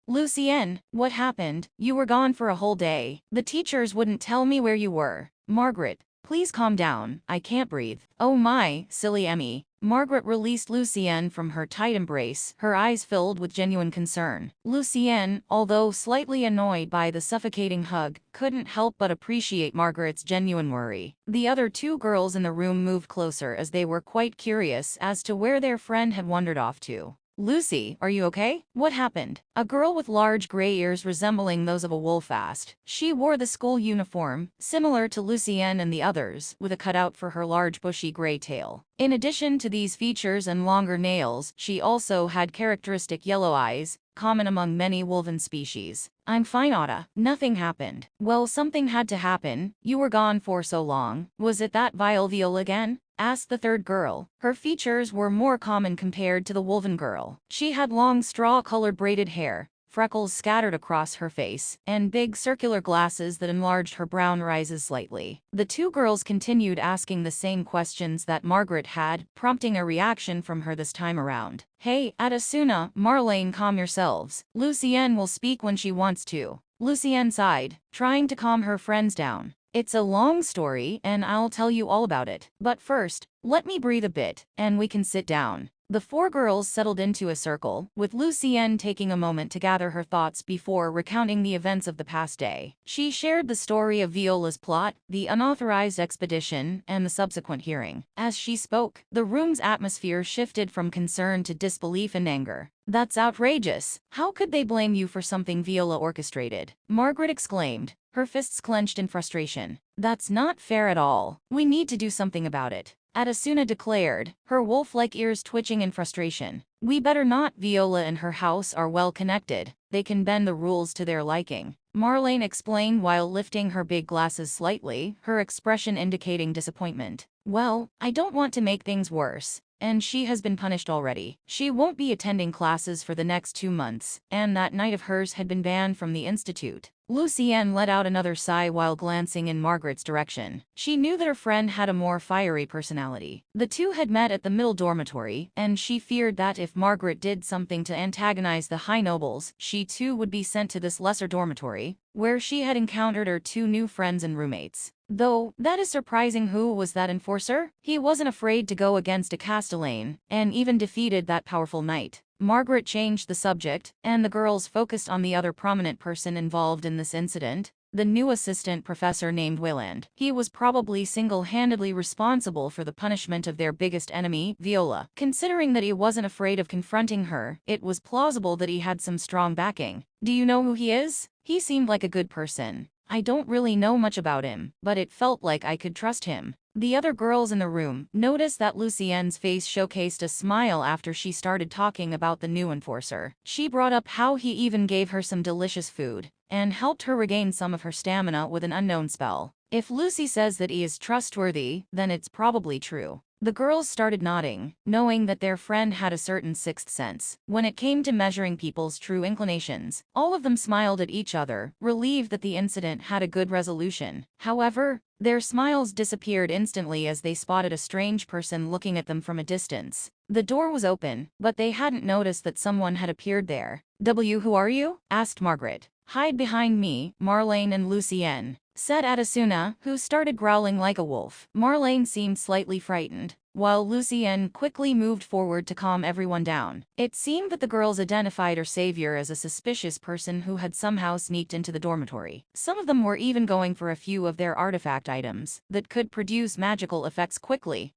Lucienne, what happened? You were gone for a whole day. The teachers wouldn't tell me where you were. Margaret, please calm down. I can't breathe. Oh my, silly Emmy. Margaret released Lucienne from her tight embrace, her eyes filled with genuine concern. Lucienne, although slightly annoyed by the suffocating hug, couldn't help but appreciate Margaret's genuine worry. The other two girls in the room moved closer as they were quite curious as to where their friend had wandered off to. Lucy, are you okay? What happened? A girl with large gray ears resembling those of a wolf asked. She wore the school uniform, similar to Lucienne and the others, with a cutout for her large bushy gray tail. In addition to these features and longer nails, she also had characteristic yellow eyes, common among many wolven species. I'm fine, Otta. Nothing happened. Well, something had to happen. You were gone for so long. Was it that vile Viola again? Asked the third girl. Her features were more common compared to the wolven girl. She had long straw-colored braided hair, freckles scattered across her face, and big circular glasses that enlarged her brown rises slightly. The two girls continued asking the same questions that Margaret had, prompting a reaction from her this time around. Hey, Atasuna, Marlene, calm yourselves. Lucienne will speak when she wants to. Lucienne sighed, trying to calm her friends down. It's a long story, and I'll tell you all about it. But first, let me breathe a bit, and we can sit down. The four girls settled into a circle, with Lucienne taking a moment to gather her thoughts before recounting the events of the past day. She shared the story of Viola's plot, the unauthorized expedition, and the subsequent hearing. As she spoke, the room's atmosphere shifted from concern to disbelief and anger. That's outrageous. How could they blame you for something Viola orchestrated? Margaret exclaimed, her fists clenched in frustration. That's not fair at all. We need to do something about it. Atasuna declared, her wolf-like ears twitching in frustration. We better not. Viola and her house are well connected. They can bend the rules to their liking. Marlene explained while lifting her big glasses slightly, her expression indicating disappointment. Well, I don't want to make things worse. And she has been punished already. She won't be attending classes for the next 2 months, and that night of hers had been banned from the institute. Lucienne let out another sigh while glancing in Margaret's direction. She knew that her friend had a more fiery personality. The two had met at the middle dormitory, and she feared that if Margaret did something to antagonize the high nobles, she too would be sent to this lesser dormitory, where she had encountered her two new friends and roommates. Though, that is surprising. Who was that enforcer? He wasn't afraid to go against a Castellane, and even defeated that powerful knight. Margaret changed the subject, and the girls focused on the other prominent person involved in this incident, the new assistant professor named Wayland. He was probably single-handedly responsible for the punishment of their biggest enemy, Viola. Considering that he wasn't afraid of confronting her, it was plausible that he had some strong backing. Do you know who he is? He seemed like a good person. I don't really know much about him, but it felt like I could trust him. The other girls in the room noticed that Lucienne's face showcased a smile after she started talking about the new enforcer. She brought up how he even gave her some delicious food, and helped her regain some of her stamina with an unknown spell. If Lucy says that he is trustworthy, then it's probably true. The girls started nodding, knowing that their friend had a certain sixth sense when it came to measuring people's true inclinations. All of them smiled at each other, relieved that the incident had a good resolution. However, their smiles disappeared instantly as they spotted a strange person looking at them from a distance. The door was open, but they hadn't noticed that someone had appeared there. Who are you? Asked Margaret. Hide behind me, Marlene and Lucienne, said Atasuna, who started growling like a wolf. Marlene seemed slightly frightened, while Lucienne quickly moved forward to calm everyone down. It seemed that the girls identified her savior as a suspicious person who had somehow sneaked into the dormitory. Some of them were even going for a few of their artifact items that could produce magical effects quickly.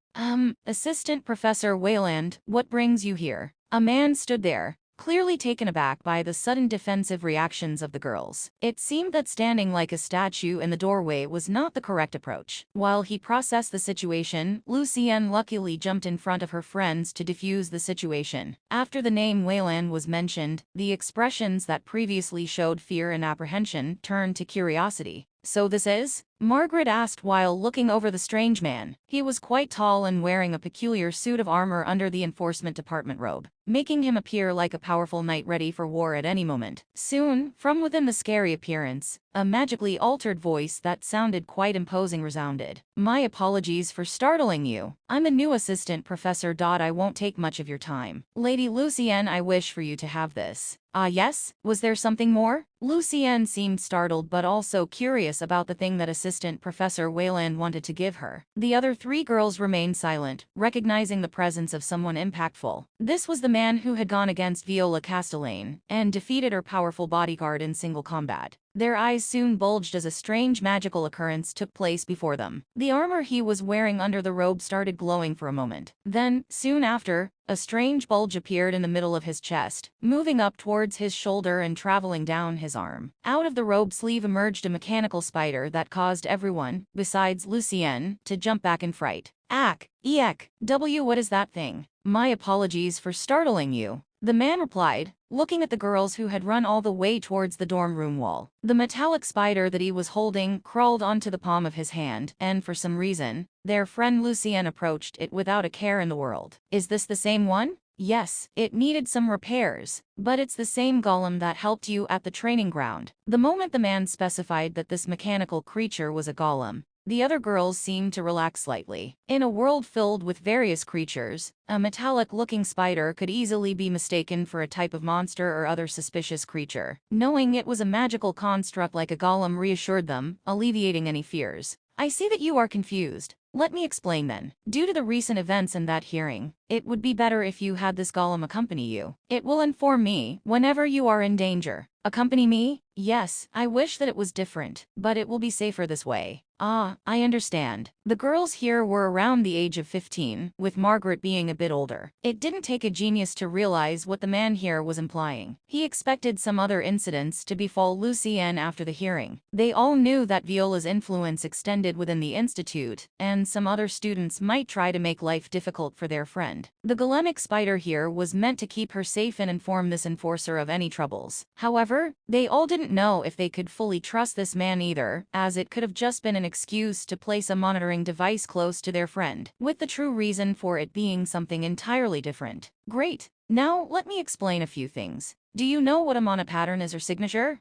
Assistant Professor Wayland, what brings you here? A man stood there, clearly taken aback by the sudden defensive reactions of the girls. It seemed that standing like a statue in the doorway was not the correct approach. While he processed the situation, Lucienne luckily jumped in front of her friends to defuse the situation. After the name Wayland was mentioned, the expressions that previously showed fear and apprehension turned to curiosity. So this is? Margaret asked while looking over the strange man. He was quite tall and wearing a peculiar suit of armor under the enforcement department robe, making him appear like a powerful knight ready for war at any moment. Soon, from within the scary appearance, A magically altered voice that sounded quite imposing resounded. My apologies for startling you. I'm a new assistant professor. I won't take much of your time. Lady Lucienne, I wish for you to have this. Ah yes? Was there something more? Lucienne seemed startled but also curious about the thing that Assistant Professor Wayland wanted to give her. The other three girls remained silent, recognizing the presence of someone impactful. This was the man who had gone against Viola Castellane and defeated her powerful bodyguard in single combat. Their eyes soon bulged as a strange magical occurrence took place before them. The armor he was wearing under the robe started glowing for a moment. Then, soon after, a strange bulge appeared in the middle of his chest, moving up towards his shoulder and traveling down his arm. Out of the robe sleeve emerged a mechanical spider that caused everyone, besides Lucienne, to jump back in fright. Ack, eek, what is that thing? My apologies for startling you. The man replied, looking at the girls who had run all the way towards the dorm room wall. The metallic spider that he was holding crawled onto the palm of his hand, and for some reason, their friend Lucienne approached it without a care in the world. Is this the same one? Yes, it needed some repairs, but it's the same golem that helped you at the training ground. The moment the man specified that this mechanical creature was a golem, the other girls seemed to relax slightly. In a world filled with various creatures, a metallic-looking spider could easily be mistaken for a type of monster or other suspicious creature. Knowing it was a magical construct like a golem reassured them, alleviating any fears. I see that you are confused. Let me explain then. Due to the recent events in that hearing, it would be better if you had this golem accompany you. It will inform me whenever you are in danger. Accompany me? Yes, I wish that it was different, but it will be safer this way. Ah, I understand. The girls here were around the age of 15, with Margaret being a bit older. It didn't take a genius to realize what the man here was implying. He expected some other incidents to befall Lucienne after the hearing. They all knew that Viola's influence extended within the institute, and some other students might try to make life difficult for their friend. The golemic spider here was meant to keep her safe and inform this enforcer of any troubles. However, they all didn't know if they could fully trust this man either, as it could have just been an excuse to place a monitoring device close to their friend, with the true reason for it being something entirely different. Great. Now, let me explain a few things. Do you know what a mana pattern is or signature?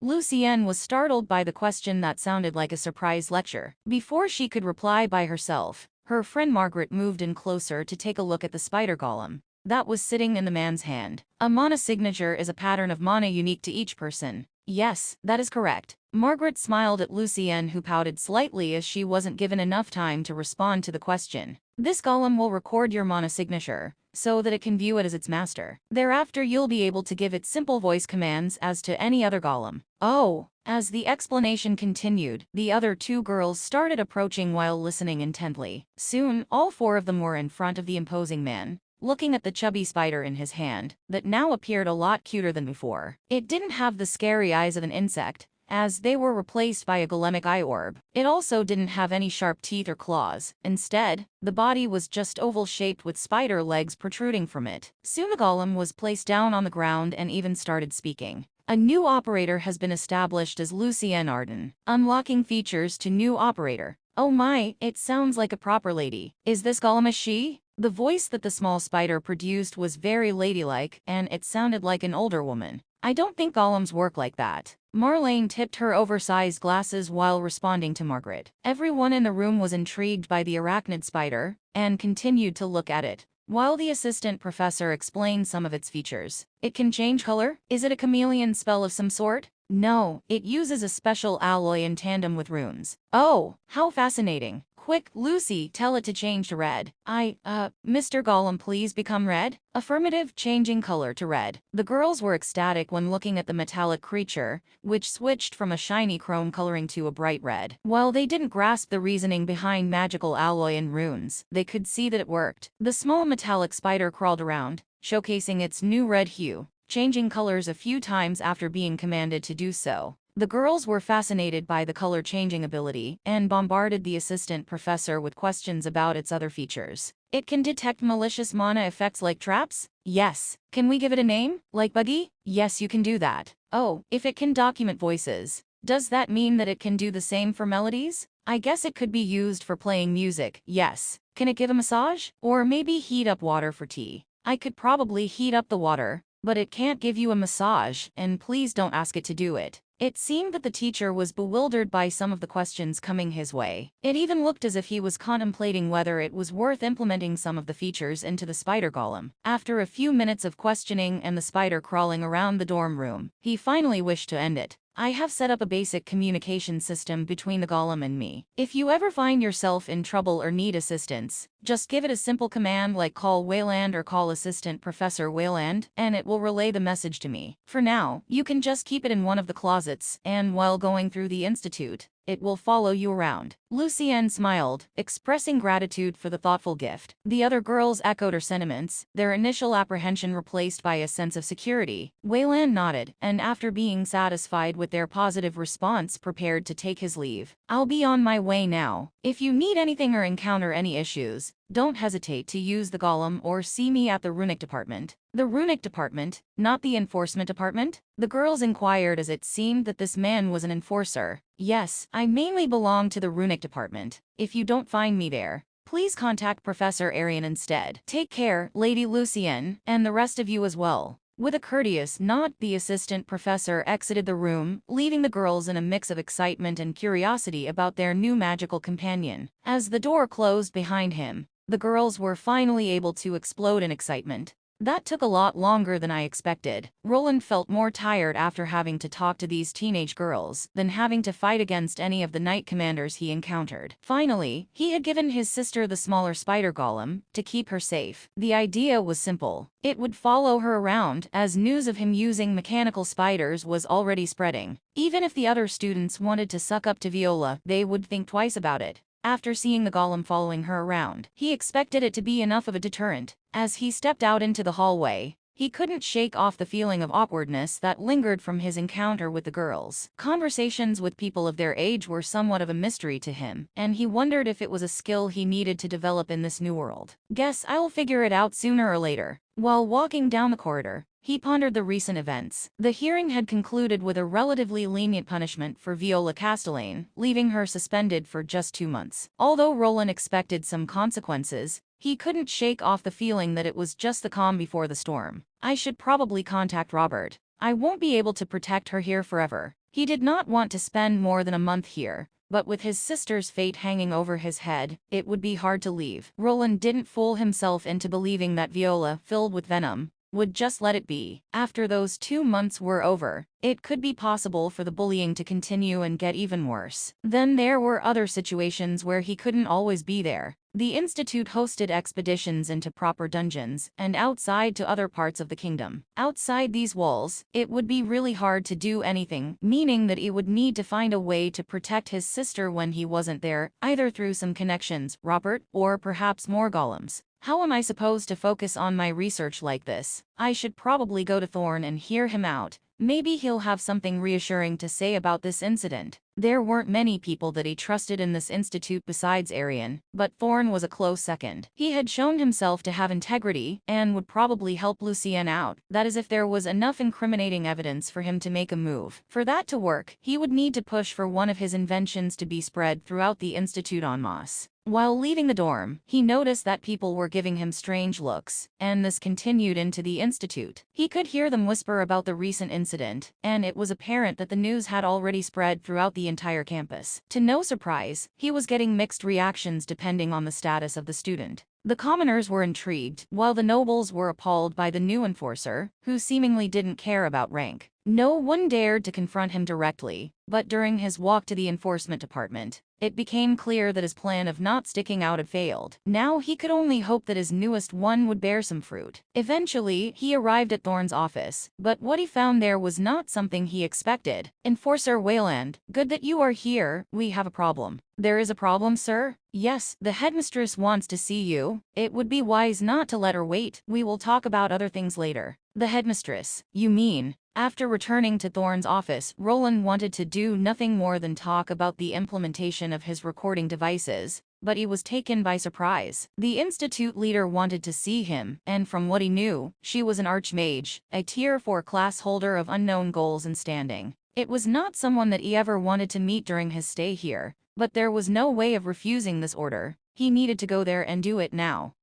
Lucienne was startled by the question that sounded like a surprise lecture. Before she could reply by herself, her friend Margaret moved in closer to take a look at the spider golem that was sitting in the man's hand. A mana signature is a pattern of mana unique to each person. Yes, that is correct. Margaret smiled at Lucienne, who pouted slightly as she wasn't given enough time to respond to the question. This golem will record your mana signature, so that it can view it as its master. Thereafter you'll be able to give it simple voice commands as to any other golem. Oh. As the explanation continued, the other two girls started approaching while listening intently. Soon, all four of them were in front of the imposing man, looking at the chubby spider in his hand, that now appeared a lot cuter than before. It didn't have the scary eyes of an insect, as they were replaced by a golemic eye orb. It also didn't have any sharp teeth or claws. Instead, the body was just oval-shaped with spider legs protruding from it. Soon the golem was placed down on the ground and even started speaking. A new operator has been established as Lucienne Arden. Unlocking features to new operator. Oh my, it sounds like a proper lady. Is this golem a she? The voice that the small spider produced was very ladylike, and it sounded like an older woman. I don't think golems work like that. Marlene tipped her oversized glasses while responding to Margaret. Everyone in the room was intrigued by the arachnid spider, and continued to look at it, while the assistant professor explained some of its features. It can change color? Is it a chameleon spell of some sort? No, it uses a special alloy in tandem with runes. Oh, how fascinating. Quick, Lucy, tell it to change to red. Mr. Golem, please become red? Affirmative, changing color to red. The girls were ecstatic when looking at the metallic creature, which switched from a shiny chrome coloring to a bright red. While they didn't grasp the reasoning behind magical alloy and runes, they could see that it worked. The small metallic spider crawled around, showcasing its new red hue, changing colors a few times after being commanded to do so. The girls were fascinated by the color-changing ability and bombarded the assistant professor with questions about its other features. It can detect malicious mana effects like traps? Yes. Can we give it a name? Like Buggy? Yes, you can do that. Oh, if it can document voices, does that mean that it can do the same for melodies? I guess it could be used for playing music, yes. Can it give a massage? Or maybe heat up water for tea? I could probably heat up the water, but it can't give you a massage, and please don't ask it to do it. It seemed that the teacher was bewildered by some of the questions coming his way. It even looked as if he was contemplating whether it was worth implementing some of the features into the spider golem. After a few minutes of questioning and the spider crawling around the dorm room, he finally wished to end it. I have set up a basic communication system between the golem and me. If you ever find yourself in trouble or need assistance, just give it a simple command like call Wayland or call Assistant Professor Wayland, and it will relay the message to me. For now, you can just keep it in one of the closets, and while going through the institute, it will follow you around. Lucienne smiled, expressing gratitude for the thoughtful gift. The other girls echoed her sentiments, their initial apprehension replaced by a sense of security. Wayland nodded, and after being satisfied with their positive response, prepared to take his leave. I'll be on my way now. If you need anything or encounter any issues, don't hesitate to use the golem or see me at the runic department. The runic department, not the enforcement department? The girls inquired as it seemed that this man was an enforcer. Yes, I mainly belong to the runic department. If you don't find me there, please contact Professor Arian instead. Take care, Lady Lucienne, and the rest of you as well. With a courteous nod, the assistant professor exited the room, leaving the girls in a mix of excitement and curiosity about their new magical companion. As the door closed behind him, the girls were finally able to explode in excitement. That took a lot longer than I expected. Roland felt more tired after having to talk to these teenage girls than having to fight against any of the knight commanders he encountered. Finally, he had given his sister the smaller spider golem to keep her safe. The idea was simple. It would follow her around, as news of him using mechanical spiders was already spreading. Even if the other students wanted to suck up to Viola, they would think twice about it. After seeing the golem following her around, he expected it to be enough of a deterrent. As he stepped out into the hallway, he couldn't shake off the feeling of awkwardness that lingered from his encounter with the girls. Conversations with people of their age were somewhat of a mystery to him, and he wondered if it was a skill he needed to develop in this new world. Guess I'll figure it out sooner or later. While walking down the corridor, he pondered the recent events. The hearing had concluded with a relatively lenient punishment for Viola Castellane, leaving her suspended for just 2 months. Although Roland expected some consequences, he couldn't shake off the feeling that it was just the calm before the storm. I should probably contact Robert. I won't be able to protect her here forever. He did not want to spend more than a month here, but with his sister's fate hanging over his head, it would be hard to leave. Roland didn't fool himself into believing that Viola, filled with venom, would just let it be. After those 2 months were over, it could be possible for the bullying to continue and get even worse. Then there were other situations where he couldn't always be there. The Institute hosted expeditions into proper dungeons and outside to other parts of the kingdom. Outside these walls, it would be really hard to do anything, meaning that he would need to find a way to protect his sister when he wasn't there, either through some connections, Robert, or perhaps more golems. How am I supposed to focus on my research like this? I should probably go to Thorn and hear him out. Maybe he'll have something reassuring to say about this incident. There weren't many people that he trusted in this institute besides Arian, but Thorn was a close second. He had shown himself to have integrity and would probably help Lucienne out. That is, if there was enough incriminating evidence for him to make a move. For that to work, he would need to push for one of his inventions to be spread throughout the institute en masse. While leaving the dorm, he noticed that people were giving him strange looks, and this continued into the institute. He could hear them whisper about the recent incident, and it was apparent that the news had already spread throughout the entire campus. To no surprise, he was getting mixed reactions depending on the status of the student. The commoners were intrigued, while the nobles were appalled by the new enforcer, who seemingly didn't care about rank. No one dared to confront him directly, but during his walk to the enforcement department, it became clear that his plan of not sticking out had failed. Now he could only hope that his newest one would bear some fruit. Eventually, he arrived at Thorn's office, but what he found there was not something he expected. Enforcer Wayland, good that you are here. We have a problem. There is a problem, sir? Yes, the headmistress wants to see you. It would be wise not to let her wait. We will talk about other things later. The headmistress, you mean? After returning to Thorn's office, Roland wanted to do nothing more than talk about the implementation of his recording devices, but he was taken by surprise. The institute leader wanted to see him, and from what he knew, she was an archmage, a Tier 4 class holder of unknown goals and standing. It was not someone that he ever wanted to meet during his stay here, but there was no way of refusing this order. He needed to go there and do it now.